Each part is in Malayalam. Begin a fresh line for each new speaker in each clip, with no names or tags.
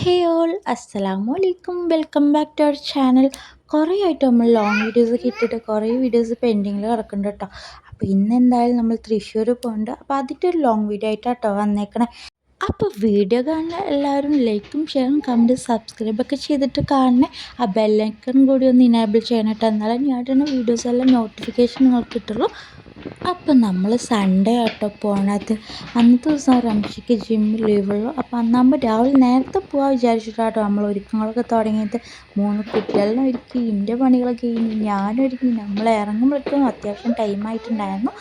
ഹേ ഓൾ അസ്സലാമു അലൈക്കും welcome back to our channel. കുറേ ആയിട്ട് നമ്മൾ ലോങ് വീഡിയോസ് ഒക്കെ ഇട്ടിട്ട് കുറേ വീഡിയോസ് പെൻഡിങ്ങിൽ കിടക്കുന്നുണ്ട് കേട്ടോ. അപ്പോൾ ഇന്ന് എന്തായാലും നമ്മൾ തൃശ്ശൂർ പോകുന്നുണ്ട്. അപ്പോൾ അതിൻ്റെ ഒരു ലോങ് വീഡിയോ ആയിട്ടാണ് കേട്ടോ വന്നേക്കണേ. അപ്പോൾ വീഡിയോ കാണുന്ന എല്ലാവരും ലൈക്കും ഷെയറും കമൻറ്റ് സബ്സ്ക്രൈബൊക്കെ ചെയ്തിട്ട് കാണണേ. ആ ബെല്ലൈക്കൺ കൂടി ഒന്ന് ഇനേബിൾ ചെയ്യണം കേട്ടോ. എന്നാലും ഞാൻ ഇടുന്ന വീഡിയോസ് എല്ലാം നോട്ടിഫിക്കേഷൻ നിങ്ങൾക്ക് കിട്ടുള്ളൂ. അപ്പം നമ്മൾ സൺഡേ ആട്ടോ പോണത്. അന്നത്തെ ദിവസം റംഷിക്ക് ജിമ്മിൽ ലീവുള്ളൂ. അപ്പോൾ അന്നാകുമ്പോൾ രാവിലെ നേരത്തെ പോകാൻ വിചാരിച്ചിട്ടാട്ടോ നമ്മൾ ഒരുക്കങ്ങളൊക്കെ തുടങ്ങിയത്. 3 കുട്ടികളെല്ലാം ഒരുക്കി, എൻ്റെ പണികളൊക്കെ കഴിഞ്ഞ് ഞാനും ഒരുക്കി. നമ്മൾ ഇറങ്ങുമ്പോഴേക്കും അത്യാവശ്യം ടൈമായിട്ടുണ്ടായിരുന്നു.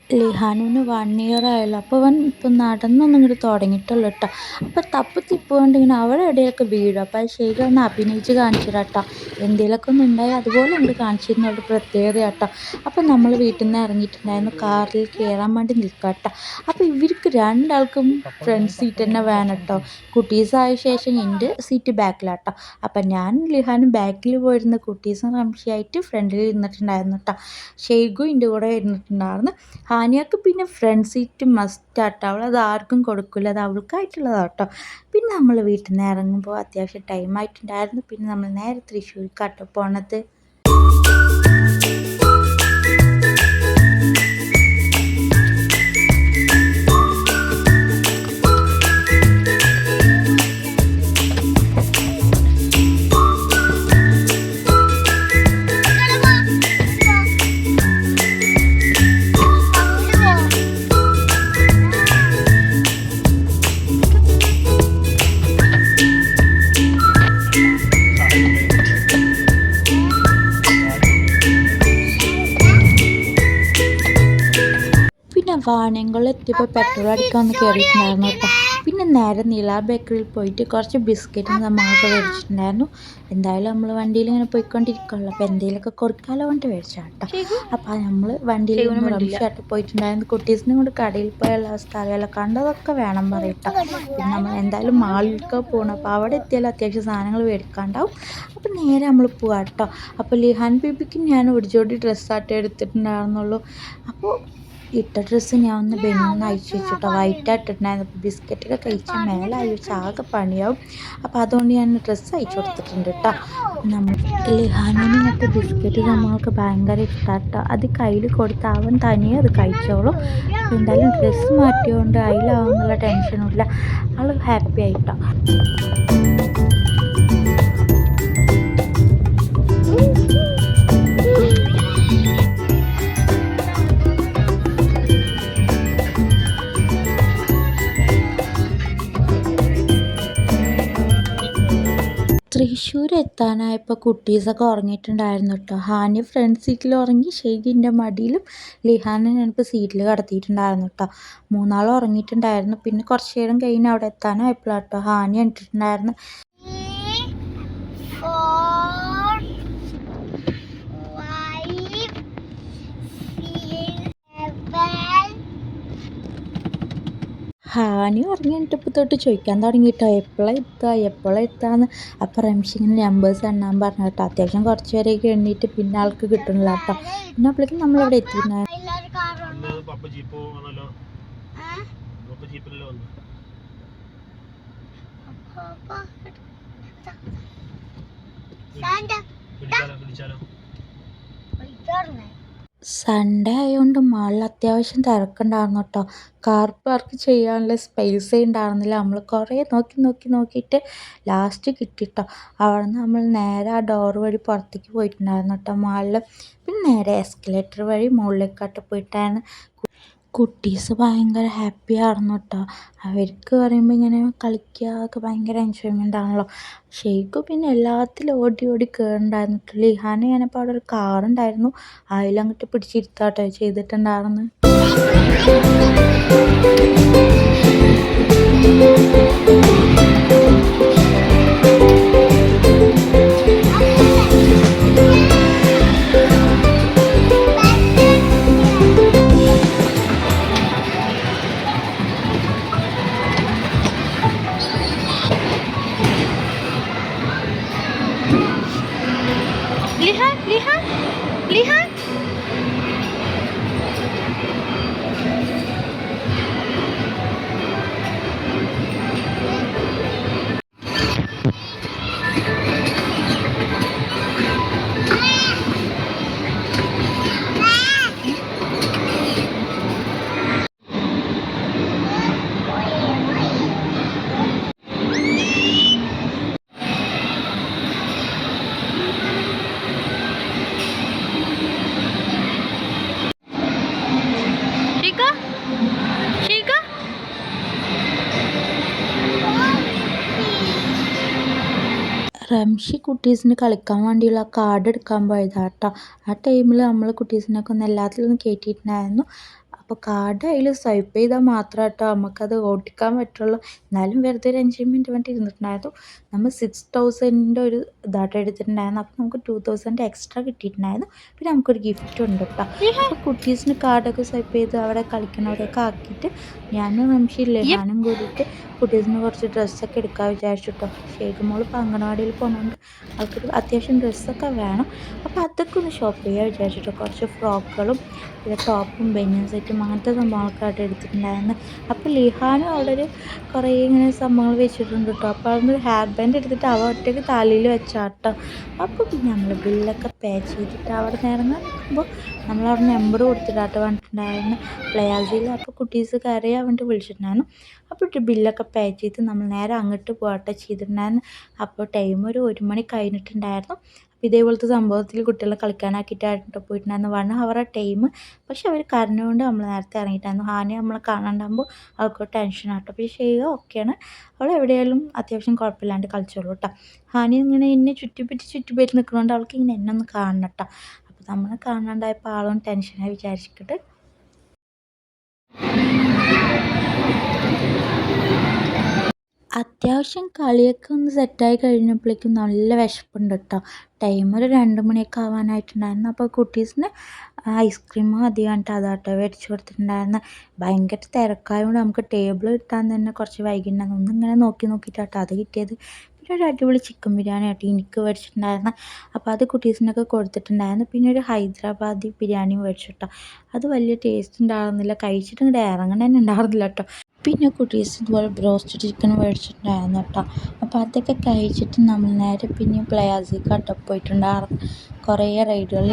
ലിഹാനുവിന് 1 ഇയർ ആയല്ലോ. അപ്പോൾ അവൻ ഇപ്പം നടന്നൊന്നും ഇങ്ങോട്ട് തുടങ്ങിയിട്ടുള്ളൂ കേട്ടോ. അപ്പോൾ തപ്പ് തിപ്പ് കൊണ്ട് ഇങ്ങനെ അവിടെ എവിടെയൊക്കെ വീഴും. അപ്പോൾ അത് ശരിക്കും ഒന്ന് അഭിനയിച്ച് കാണിച്ചിട്ട് കേട്ടോ. എന്തെങ്കിലുമൊക്കെ ഒന്ന് ഉണ്ടായി അതുപോലെ ഇങ്ങോട്ട് കാണിച്ചിരുന്ന ഒരു പ്രത്യേകത കേട്ടോ. അപ്പോൾ നമ്മൾ വീട്ടിൽ നിന്ന് ഇറങ്ങിയിട്ടുണ്ടായിരുന്നു. കാറിൽ കയറാൻ വേണ്ടി നിൽക്കുക കേട്ടോ. അപ്പോൾ ഇവർക്ക് രണ്ടാൾക്കും ഫ്രണ്ട് സീറ്റ് തന്നെ വേണം കേട്ടോ. കുട്ടീസായ ശേഷം എൻ്റെ സീറ്റ് ബാക്കിലാട്ടോ. അപ്പം ഞാൻ ലിഹാനും ബാക്കിൽ പോയിരുന്ന കുട്ടീസും റംഷിയായിട്ട് ഫ്രണ്ടിൽ ഇരുന്നിട്ടുണ്ടായിരുന്നു കേട്ടോ. ഷെയ്ഖും എൻ്റെ കൂടെ ഇരുന്നിട്ടുണ്ടായിരുന്നു. ഹാനിയക്ക് പിന്നെ ഫ്രണ്ട് സീറ്റ് മസ്റ്റാട്ടോ. അവളത് ആർക്കും കൊടുക്കില്ല, അത് അവൾക്കായിട്ടുള്ളതാട്ടോ. പിന്നെ നമ്മൾ വീട്ടിൽ നിന്ന് ഇറങ്ങുമ്പോൾ അത്യാവശ്യം ടൈമായിട്ടുണ്ടായിരുന്നു. പിന്നെ നമ്മൾ നേരെ തൃശ്ശൂർക്കാട്ടോ പോണത്. വാണിയംകുളം എത്തിയപ്പോൾ പെട്രോൾ അടിക്കാൻ ഒന്ന് കയറിയിട്ടുണ്ടായിരുന്നു കേട്ടോ. പിന്നെ നേരെ നീല ബേക്കറിയിൽ പോയിട്ട് കുറച്ച് ബിസ്ക്കറ്റും നമ്മളൊക്കെ മേടിച്ചിട്ടുണ്ടായിരുന്നു. എന്തായാലും നമ്മൾ വണ്ടിയിൽ ഇങ്ങനെ പോയിക്കൊണ്ടിരിക്കുകയുള്ളൂ. അപ്പോൾ എന്തെങ്കിലുമൊക്കെ കൊടുക്കാമല്ലോ കൊണ്ട് മേടിച്ചാൽ കേട്ടോ. അപ്പോൾ നമ്മൾ വണ്ടിയിൽ റംഷിയായിട്ട് പോയിട്ടുണ്ടായിരുന്നു. കുട്ടീസിനും കൊണ്ട് കടയിൽ പോയുള്ള സ്ഥലമല്ല കണ്ടതൊക്കെ വേണം പറയട്ടോ. പിന്നെ നമ്മൾ എന്തായാലും മാളിലേക്ക് പോകണം. അപ്പോൾ അവിടെ എത്തിയാലും അത്യാവശ്യം സാധനങ്ങൾ മേടിക്കാണ്ടാവും. അപ്പോൾ നേരെ നമ്മൾ പോകാം കേട്ടോ. അപ്പോൾ ലിഹാൻ ബേബിക്ക് ഞാൻ ഒരു ജോഡി ഡ്രസ്സായിട്ട് എടുത്തിട്ടുണ്ടായിരുന്നുള്ളൂ. അപ്പോൾ ഇട്ട ഡ്രസ്സ് ഞാൻ ഒന്ന് ബെന്നൊന്ന് അയച്ചു വെച്ചിട്ടോ. വൈറ്റായിട്ടിട്ടുണ്ടായിരുന്നു. അപ്പോൾ ബിസ്ക്കറ്റൊക്കെ കഴിച്ചാൽ മേലെ അയച്ചു ആകെ പണിയാവും. അപ്പോൾ അതുകൊണ്ട് ഞാൻ ഡ്രസ്സ് അയച്ചു കൊടുത്തിട്ടുണ്ട് കേട്ടോ. നമ്മൾ ലിഹാനിന് ഇങ്ങനത്തെ ബിസ്ക്കറ്റ് നമ്മൾക്ക് ഭയങ്കര ഇഷ്ടമാട്ടോ. അത് കയ്യിൽ കൊടുത്ത് അവൻ തനിയെ അത് കഴിച്ചോളും. എന്തായാലും ഡ്രസ്സ് മാറ്റിയതുകൊണ്ട് അതിലാവുന്നുള്ള ടെൻഷനുമില്ല. ആൾ ഹാപ്പി ആയിട്ടോ. തൃശ്ശൂർ എത്താനായപ്പോൾ കുട്ടീസൊക്കെ ഉറങ്ങിയിട്ടുണ്ടായിരുന്നു കേട്ടോ. ഹാനി ഫ്രണ്ട് സീറ്റിൽ ഉറങ്ങി, ഷെയ്ഖിൻ്റെ മടിയിലും ലിഹാനെ ഞാനിപ്പോൾ സീറ്റിൽ കിടത്തിയിട്ടുണ്ടായിരുന്നു കേട്ടോ. 3 ആൾ ഉറങ്ങിയിട്ടുണ്ടായിരുന്നു. പിന്നെ കുറച്ച് നേരം കഴിഞ്ഞ് അവിടെ എത്താനായപ്പോഴാണ് കേട്ടോ ഹാനി കണ്ടിട്ടുണ്ടായിരുന്നു. ഹാനി ഉറങ്ങിയിട്ടപ്പോൾ തൊട്ട് ചോദിക്കാൻ തുടങ്ങി കേട്ടോ, എപ്പോഴാണ് എത്താന്ന്. അപ്പോൾ റംഷി ഇങ്ങനെ നമ്പേഴ്സ് എണ്ണാൻ പറഞ്ഞു കേട്ടോ. അത്യാവശ്യം കുറച്ച് പേരെയൊക്കെ എണ്ണീട്ട് പിന്നെ ആൾക്ക് കിട്ടണില്ല കേട്ടോ. പിന്നെ അപ്പോഴേക്കും നമ്മളിവിടെ എത്തിയിട്ടുണ്ടായിരുന്നു. സൺഡേ ആയതുകൊണ്ട് മാളിൽ അത്യാവശ്യം തിരക്കുണ്ടായിരുന്നു കേട്ടോ. കാർ പാർക്ക് ചെയ്യാനുള്ള സ്പേസേ ഉണ്ടായിരുന്നില്ല. നമ്മൾ കുറേ നോക്കിയിട്ട് ലാസ്റ്റ് കിട്ടിട്ടോ. അവിടെ നിന്ന് നമ്മൾ നേരെ ആ ഡോർ വഴി പുറത്തേക്ക് പോയിട്ടുണ്ടായിരുന്നു കേട്ടോ മാളിൽ. പിന്നെ നേരെ എസ്കലേറ്റർ വഴി മുകളിലേക്കാട്ട് പോയിട്ടാണ്. കുട്ടീസ് ഭയങ്കര ഹാപ്പി ആയിരുന്നു കേട്ടോ. അവർക്ക് പറയുമ്പോൾ ഇങ്ങനെ കളിക്കുക ഭയങ്കര എൻജോയ്മെൻ്റ് ആണല്ലോ. ഷെയ്ഖ് പിന്നെ എല്ലാത്തിലും ഓടി കയറുന്നുണ്ടായിരുന്നു. ലിഹാന് ഞാനപ്പോൾ അവിടെ ഒരു കാറുണ്ടായിരുന്നു, അതിലങ്ങോട്ട് പിടിച്ചിരുത്താട്ടോ ചെയ്തിട്ടുണ്ടായിരുന്നു. Lihat, lihat, lihat. Shika, Shika. Ramshi കുട്ടീസിന് കളിക്കാൻ വേണ്ടിയുള്ള കാർഡ് എടുക്കാൻ പോയതാണ് കേട്ടോ. ആ ടൈമിൽ നമ്മൾ കുട്ടീസിനൊക്കെ ഒന്ന് എല്ലാത്തിലൊന്നും കയറ്റിയിട്ടുണ്ടായിരുന്നു. അപ്പോൾ കാർഡ് അതിൽ സ്വൈപ്പ് ചെയ്താൽ മാത്രം കേട്ടോ നമുക്കത് ഓടിക്കാൻ പറ്റുള്ളൂ. എന്നാലും വെറുതെ ഒരു എൻജോയ്മെൻറ്റ് വേണ്ടി ഇരുന്നിട്ടുണ്ടായിരുന്നു. നമ്മൾ 6000 ഒരു ഇതായിട്ട് എടുത്തിട്ടുണ്ടായിരുന്നു. അപ്പോൾ നമുക്ക് 2000 എക്സ്ട്രാ കിട്ടിയിട്ടുണ്ടായിരുന്നു. പിന്നെ നമുക്കൊരു ഗിഫ്റ്റ് ഉണ്ട് കേട്ടോ. അപ്പോൾ കുട്ടീസിന് കാർഡൊക്കെ സ്വൈപ്പ് ചെയ്ത് അവിടെ കളിക്കണവരെയൊക്കെ ആക്കിയിട്ട് ഞാനും റംഷി ലെഹാനും കൂടിയിട്ട് കുട്ടീസിന് കുറച്ച് ഡ്രസ്സൊക്കെ എടുക്കാൻ വിചാരിച്ചു കേട്ടോ. ഷേഖുമോൾ ഇപ്പോൾ അംഗനവാടിയിൽ പോകുന്നതുകൊണ്ട് അവർക്ക് അത്യാവശ്യം ഡ്രസ്സൊക്കെ വേണം. അപ്പോൾ അതൊക്കെ ഒന്ന് ഷോപ്പ് ചെയ്യാൻ വിചാരിച്ചിട്ടോ. കുറച്ച് ഫ്രോക്കുകളും പിന്നെ ടോപ്പും ബനിയൻ സെറ്റും അങ്ങനത്തെ സംഭവങ്ങളൊക്കെ ആയിട്ട് എടുത്തിട്ടുണ്ടായിരുന്നു. അപ്പോൾ ലിഹാനും അവിടെ ഒരു കുറേ ഇങ്ങനെ സംഭവങ്ങൾ വെച്ചിട്ടുണ്ട് കേട്ടോ. അപ്പോൾ അതൊന്ന് ഹെയർ ബാൻഡ് എടുത്തിട്ട് അവ ഒറ്റയ്ക്ക് തലയിൽ വെച്ചാട്ടോ. അപ്പോൾ പിന്നെ നമ്മൾ ബില്ലൊക്കെ പേ ചെയ്തിട്ട് അവിടെ നിന്ന് ഇറങ്ങാൻ നിൽക്കുമ്പോൾ നമ്മളവിടെ നമ്പർ കൊടുത്തിട്ടാട്ടോ പറഞ്ഞിട്ടുണ്ടായിരുന്നു പ്ലയാസിൽ. അപ്പോൾ കുട്ടീസ് കയറിയാൻ വേണ്ടി വിളിച്ചിട്ടുണ്ടായിരുന്നു. അപ്പോൾ ബില്ലൊക്കെ പേ ചെയ്ത് നമ്മൾ നേരെ അങ്ങോട്ട് പോകട്ടെ ചെയ്തിട്ടുണ്ടായിരുന്നു. അപ്പോൾ ടൈം ഒരു 1 മണി കഴിഞ്ഞിട്ടുണ്ടായിരുന്നു. അപ്പോൾ ഇതേപോലത്തെ സംഭവത്തിൽ കുട്ടികളെ കളിക്കാനാക്കിയിട്ടായിട്ട് പോയിട്ടുണ്ടായിരുന്നു. 1 ഹവർ ടൈം. പക്ഷെ അവർ കരഞ്ഞുകൊണ്ട് നമ്മൾ നേരത്തെ ഇറങ്ങിയിട്ടായിരുന്നു. ഹാനി നമ്മളെ കാണാണ്ടാകുമ്പോൾ അവൾക്ക് ടെൻഷനാട്ടോ. അപ്പോൾ ഈ ഷെയ്ഖ ഓക്കെയാണ്, അവൾ എവിടെയായാലും അത്യാവശ്യം കുഴപ്പമില്ലാണ്ട് കളിച്ചോളൂ കേട്ടോ. ഹാനി ഇങ്ങനെ എന്നെ ചുറ്റിപ്പറ്റി നിൽക്കുന്നതുകൊണ്ട് അവൾക്ക് ഇങ്ങനെ എന്നെ ഒന്ന് കാണണം കേട്ടോ. അപ്പോൾ നമ്മളെ കാണാണ്ടായപ്പോൾ ആളും ടെൻഷനായി വിചാരിച്ചിട്ട് അത്യാവശ്യം കളിയൊക്കെ ഒന്ന് സെറ്റായി കഴിഞ്ഞപ്പോഴേക്കും നല്ല വിശപ്പുണ്ട് കേട്ടോ. ടൈം ഒരു 2 മണിയൊക്കെ ആവാനായിട്ടുണ്ടായിരുന്നു. അപ്പോൾ കുട്ടീസിന് ഐസ്ക്രീമും അധികമായിട്ട് അതാട്ടോ മേടിച്ച് കൊടുത്തിട്ടുണ്ടായിരുന്നു. ഭയങ്കര തിരക്കായതുകൊണ്ട് നമുക്ക് ടേബിൾ കിട്ടാൻ തന്നെ കുറച്ച് വൈകിട്ടുണ്ടായിരുന്നു. ഒന്നിങ്ങനെ നോക്കിയിട്ടാട്ടോ അത് കിട്ടിയത്. പിന്നെ ഒരു അടിപൊളി ചിക്കൻ ബിരിയാണി ആട്ടോ എനിക്ക് മേടിച്ചിട്ടുണ്ടായിരുന്നു. അപ്പോൾ അത് കുട്ടീസിനൊക്കെ കൊടുത്തിട്ടുണ്ടായിരുന്നു. പിന്നെ ഒരു ഹൈദരാബാദി ബിരിയാണിയും മേടിച്ചു. അത് വലിയ ടേസ്റ്റ് ഉണ്ടായിരുന്നില്ല, കഴിച്ചിട്ട് ഇങ്ങോട്ട് ഇറങ്ങണ തന്നെ ഉണ്ടായിരുന്നില്ല കേട്ടോ. പിന്നെ കുട്ടീസ് ഇതുപോലെ ബ്രോസ്റ്റ് ചിക്കൻ മേടിച്ചിട്ടുണ്ടായിരുന്നു കേട്ടോ. അപ്പോൾ അതൊക്കെ കഴിച്ചിട്ട് നമ്മൾ നേരെ പിന്നെ പ്ലയാസിക്കാട്ടോ പോയിട്ടുണ്ടായിരുന്നു. കുറേ റൈഡുകൾ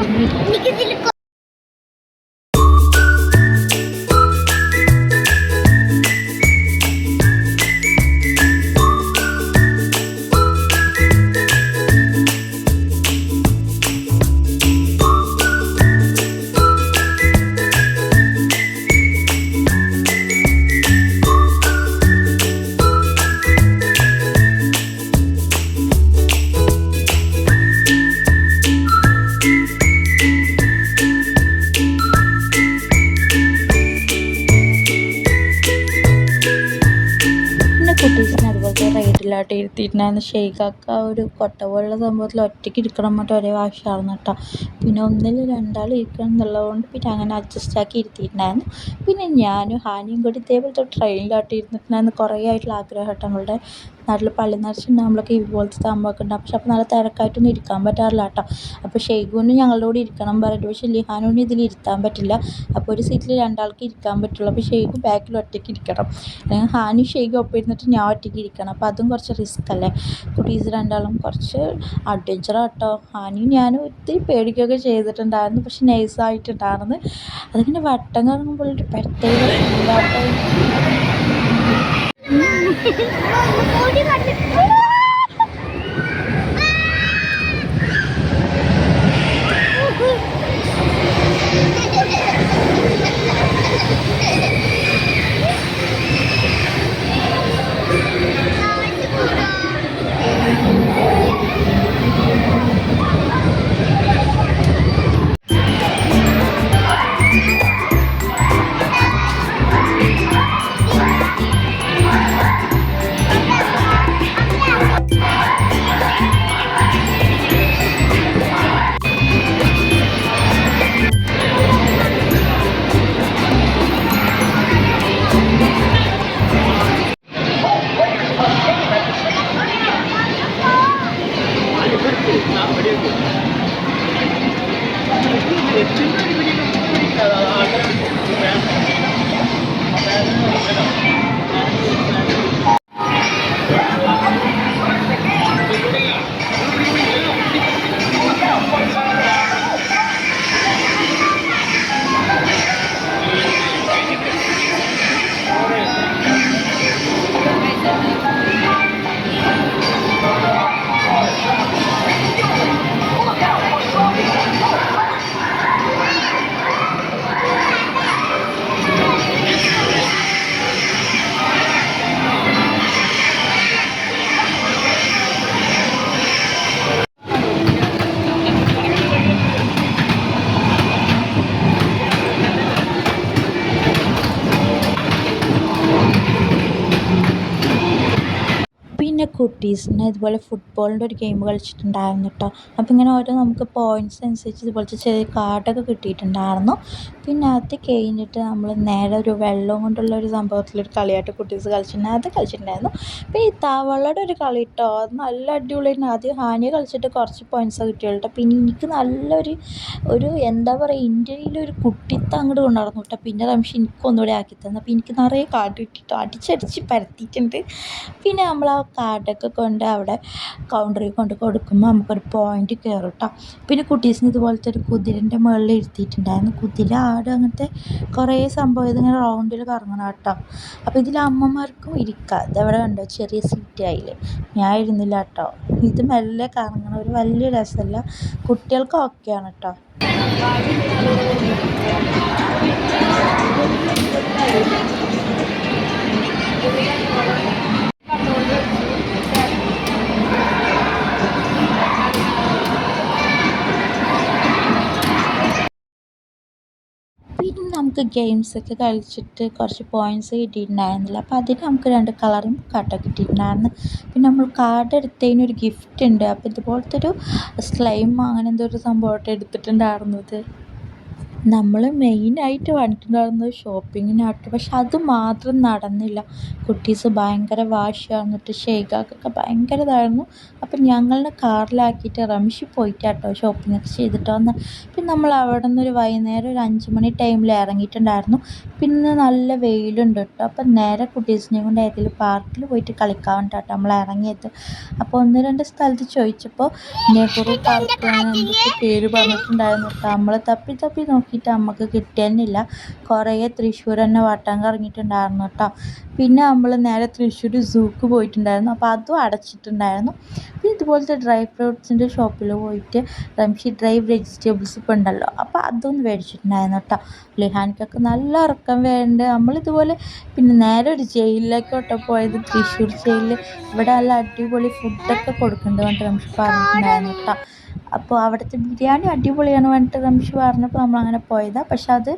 കുട്ടീസിന് അതുപോലത്തെ റൈഡിലായിട്ട് ഇരുത്തിയിട്ടുണ്ടായിരുന്നു. ഷെയ്ഖാക്ക ഒരു കൊട്ട പോലുള്ള സംഭവത്തിൽ ഒറ്റയ്ക്ക് ഇരിക്കണം എന്നിട്ട് ഒരേ ആവശ്യമായിരുന്നു കേട്ടോ. പിന്നെ 1 2 ഇരിക്കണം എന്നുള്ളതുകൊണ്ട് പിന്നെ അങ്ങനെ അഡ്ജസ്റ്റ് ആക്കി ഇരുത്തിയിട്ടുണ്ടായിരുന്നു. പിന്നെ ഞാനും ഹാനിയും കൂടി ഇതേപോലത്തെ ട്രെയിനിലായിട്ട് ഇരുന്നിട്ടുണ്ടായിരുന്നു. കുറേ ആയിട്ടുള്ള ആഗ്രഹം കേട്ടോ. നമ്മളുടെ നാട്ടിൽ പള്ളി നിറച്ചുണ്ടാകുമ്പോഴൊക്കെ ഇതുപോലത്തെ സംഭവമൊക്കെ ഉണ്ടാകും. പക്ഷെ അപ്പോൾ നല്ല തിരക്കായിട്ടൊന്നും ഇരിക്കാൻ പറ്റാറില്ല കേട്ടോ. അപ്പോൾ ഷെയ്ഖുവിന് ഞങ്ങളുടെ കൂടെ ഇരിക്കണം പറഞ്ഞിട്ട്, പക്ഷേ ലിഹാനോന് ഇതിൽ ഇരുത്താൻ പറ്റില്ല. അപ്പോൾ ഒരു സീറ്റിൽ 2 ആൾക്ക് ഇരിക്കാൻ പറ്റുള്ളൂ. അപ്പോൾ ഷെയ്ഖു ബാക്കിൽ ഒറ്റയ്ക്ക് ഇരിക്കണം, അല്ലെങ്കിൽ ഹാനി ഷെയ്ഖും ഒപ്പം ഇരുന്നിട്ട് ഞാൻ ഒറ്റയ്ക്ക് ഇരിക്കണം. അപ്പോൾ അതും കുറച്ച് റിസ്ക് അല്ലേ. കുട്ടീസ് 2 കുറച്ച് അഡ്വഞ്ചറാണ് കേട്ടോ. ഹാനിയും ഞാനും ഒത്തിരി പേടിക്കുകയൊക്കെ ചെയ്തിട്ടുണ്ടായിരുന്നു, പക്ഷെ നൈസായിട്ടുണ്ടായിരുന്നു. അതിങ്ങനെ വട്ടം കറങ്ങുമ്പോൾ ഒരു പ്രത്യേക ഫീലാട്ടോ. കുട്ടീസിന് ഇതുപോലെ ഫുട്ബോളിൻ്റെ ഒരു ഗെയിം കളിച്ചിട്ടുണ്ടായിരുന്നു കേട്ടോ. അപ്പോൾ ഇങ്ങനെ ഓരോ നമുക്ക് പോയിൻറ്റ്സ് അനുസരിച്ച് ഇതുപോലത്തെ ചെറിയ കാർഡൊക്കെ കിട്ടിയിട്ടുണ്ടായിരുന്നു. പിന്നെ അത് കഴിഞ്ഞിട്ട് നമ്മൾ നേരെ ഒരു വെള്ളം കൊണ്ടുള്ള ഒരു സംഭവത്തിലൊരു കളിയായിട്ട് കുട്ടീസ് കളിച്ചിട്ടുണ്ടായിരുന്നു, അത് കളിച്ചിട്ടുണ്ടായിരുന്നു. പിന്നെ ഈ തവളയുടെ ഒരു കളി കേട്ടോ, അത് നല്ല അടിപൊളിയായിരുന്നു. ആദ്യം ഹാനിയ കളിച്ചിട്ട് കുറച്ച് പോയിൻറ്റ്സ് കിട്ടിയുള്ളൂ കേട്ടോ. പിന്നെ എനിക്ക് നല്ലൊരു എന്താ പറയുക, ഇന്ത്യയിലൊരു കുട്ടിത്തം അങ്ങോട്ട് കൊണ്ടുനടന്നു കേട്ടോ. പിന്നെ റംഷി എനിക്ക് ഒന്നുകൂടെ ആക്കി തന്നു. അപ്പോൾ എനിക്ക് നിറയെ കാർഡ് കിട്ടിയിട്ട് അടിച്ചടിച്ച് പരത്തിയിട്ടുണ്ട്. പിന്നെ നമ്മൾ ആ കാർഡൊക്കെ കൊണ്ട് അവിടെ കൗണ്ടറിൽ കൊണ്ട് കൊടുക്കുമ്പോൾ നമുക്കൊരു പോയിൻ്റ് കയറും കേട്ടോ. പിന്നെ കുട്ടീസിന് ഇതുപോലത്തെ ഒരു കുതിരൻ്റെ മുകളിൽ ഇരുത്തിയിട്ടുണ്ടായിരുന്നു. കുതിര, ആട്, അങ്ങനത്തെ കുറേ സംഭവം ഇതിങ്ങനെ റൗണ്ടിൽ കറങ്ങണം കേട്ടോ. അപ്പോൾ ഇതിൽ അമ്മമാർക്കും ഇരിക്കാം. ഇതവിടെ കണ്ടോ ചെറിയ സീറ്റ് ആയില്ലേ, ഞാൻ ഇരുന്നില്ല കേട്ടോ. ഇത് മെല്ലെ കറങ്ങണം, ഒരു വലിയ രസമല്ല, കുട്ടികൾക്ക് ഓക്കെയാണ് കേട്ടോ. പിന്നെ നമുക്ക് ഗെയിംസൊക്കെ കളിച്ചിട്ട് കുറച്ച് പോയിൻറ്റ്സ് കിട്ടിയിട്ടുണ്ടായിരുന്നില്ല. അപ്പോൾ അതിന് നമുക്ക് 2 കളറിങ് ബുക്കാട്ടോ കിട്ടിയിട്ടുണ്ടായിരുന്നു. പിന്നെ നമ്മൾ കാർഡ് എടുത്തതിനൊരു ഗിഫ്റ്റ് ഉണ്ട്. അപ്പോൾ ഇതുപോലത്തെ ഒരു സ്ലൈം അങ്ങനെ എന്തോ ഒരു സംഭവമായിട്ട് എടുത്തിട്ടുണ്ടായിരുന്നത്. നമ്മൾ മെയിനായിട്ട് വന്നിട്ടുണ്ടായിരുന്നത് ഷോപ്പിങ്ങിനായിട്ട്. പക്ഷെ അത് മാത്രം നടന്നില്ല. കുട്ടീസ് ഭയങ്കര വാശിയായിരുന്നിട്ട് ഷെയ്ഖാക്കൊക്കെ ഭയങ്കര ഇതായിരുന്നു. അപ്പം ഞങ്ങളുടെ കാറിലാക്കിയിട്ട് റംഷി പോയിട്ടാട്ടോ ഷോപ്പിങ്ങൊക്കെ ചെയ്തിട്ട് വന്ന്. പിന്നെ നമ്മൾ അവിടെ നിന്നൊരു വൈകുന്നേരം ഒരു 5 മണി ടൈമിൽ ഇറങ്ങിയിട്ടുണ്ടായിരുന്നു. പിന്നെ നല്ല വെയിലുണ്ട് കേട്ടോ. അപ്പം നേരെ കുട്ടീസിനെയും കൊണ്ട് ഏതെങ്കിലും പാർക്കിൽ പോയിട്ട് കളിക്കാൻ വേണ്ടിയിട്ടോ നമ്മൾ ഇറങ്ങിയത്. അപ്പോൾ 1-2 സ്ഥലത്ത് ചോദിച്ചപ്പോൾ നെഹ്റു പാർക്ക് എന്തൊക്കെ പേര് പറഞ്ഞിട്ടുണ്ടായിരുന്നു കേട്ടോ. നമ്മൾ തപ്പി തപ്പി നോക്കിയിട്ട് നമുക്ക് കിട്ടിയെന്നില്ല. കുറേ തൃശ്ശൂർ തന്നെ വട്ടം കറങ്ങിയിട്ടുണ്ടായിരുന്നു കേട്ടോ. പിന്നെ നമ്മൾ നേരെ തൃശ്ശൂർ സൂക്ക് പോയിട്ടുണ്ടായിരുന്നു. അപ്പോൾ അതും അടച്ചിട്ടുണ്ടായിരുന്നു. പിന്നെ ഇതുപോലത്തെ ഡ്രൈ ഫ്രൂട്ട്സിൻ്റെ ഷോപ്പിൽ പോയിട്ട് റംഷി ഡ്രൈ വെജിറ്റബിൾസ് ഇപ്പോൾ ഉണ്ടല്ലോ, അപ്പോൾ അതൊന്നും മേടിച്ചിട്ടുണ്ടായിരുന്നു കേട്ടോ. ലിഹാൻക്കൊക്കെ നല്ല ഉറക്കം വരുന്നുണ്ട്. നമ്മളിതുപോലെ പിന്നെ നേരെ ഒരു ജയിലിലേക്കോട്ടോ പോയത്, തൃശ്ശൂർ ജയിലിൽ. ഇവിടെ നല്ല അടിപൊളി ഫുഡൊക്കെ കൊടുക്കുന്നുണ്ട് പറഞ്ഞിട്ട് റംഷി പറഞ്ഞിട്ടുണ്ടായിരുന്നു കേട്ടോ. അപ്പോൾ അവിടുത്തെ ബിരിയാണി അടിപൊളിയാണ് പറഞ്ഞിട്ട് റംഷി പറഞ്ഞപ്പോൾ നമ്മളങ്ങനെ പോയതാണ്. പക്ഷെ അത്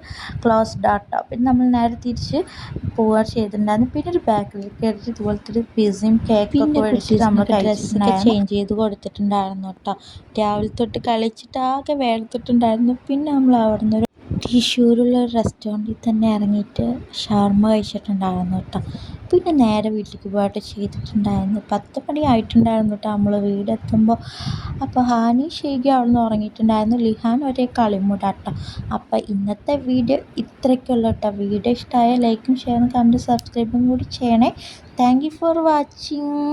ക്ലോസ്ഡ് ആട്ടോ. പിന്നെ നമ്മൾ നേരെ തിരിച്ച് പോവുക ചെയ്തിട്ടുണ്ടായിരുന്നു. പിന്നെ ഒരു ബേക്കറിയിൽ കയറിയിട്ട് ഇതുപോലത്തെ ഒരു പിസയും കേക്കൊക്കെ മേടിച്ചിട്ട് നമ്മൾ ഡ്രസ്സൊക്കെ ചേഞ്ച് ചെയ്ത് കൊടുത്തിട്ടുണ്ടായിരുന്നു കേട്ടോ. രാവിലെ തൊട്ട് കളിച്ചിട്ട് ആകെ വേർത്തിട്ടുണ്ടായിരുന്നു. പിന്നെ നമ്മൾ അവിടെ നിന്ന് തൃശ്ശൂരുള്ള ഒരു റെസ്റ്റോറൻറ്റിൽ തന്നെ ഇറങ്ങിയിട്ട് ഷവർമ കഴിച്ചിട്ടുണ്ടായിരുന്നു കേട്ടോ. പിന്നെ നേരെ വീട്ടിലേക്ക് പോയിട്ട് ചെയ്തിട്ടുണ്ടായിരുന്നു. 10 മണി ആയിട്ടുണ്ടായിരുന്നു കേട്ടോ നമ്മൾ വീടെത്തുമ്പോൾ. അപ്പോൾ ഹാനി ഷെയ്ഖി അവിടെ നിന്ന് ഉറങ്ങിയിട്ടുണ്ടായിരുന്നു. ലിഹാൻ ഒരേ കളിമൂടാട്ടോ. അപ്പോൾ ഇന്നത്തെ വീഡിയോ ഇത്രയ്ക്കുള്ളൂ കേട്ടോ. വീഡിയോ ഇഷ്ടമായ ലൈക്കും ഷെയറും കമൻറ്റും സബ്സ്ക്രൈബും കൂടി ചെയ്യണേ. Thank you for watching.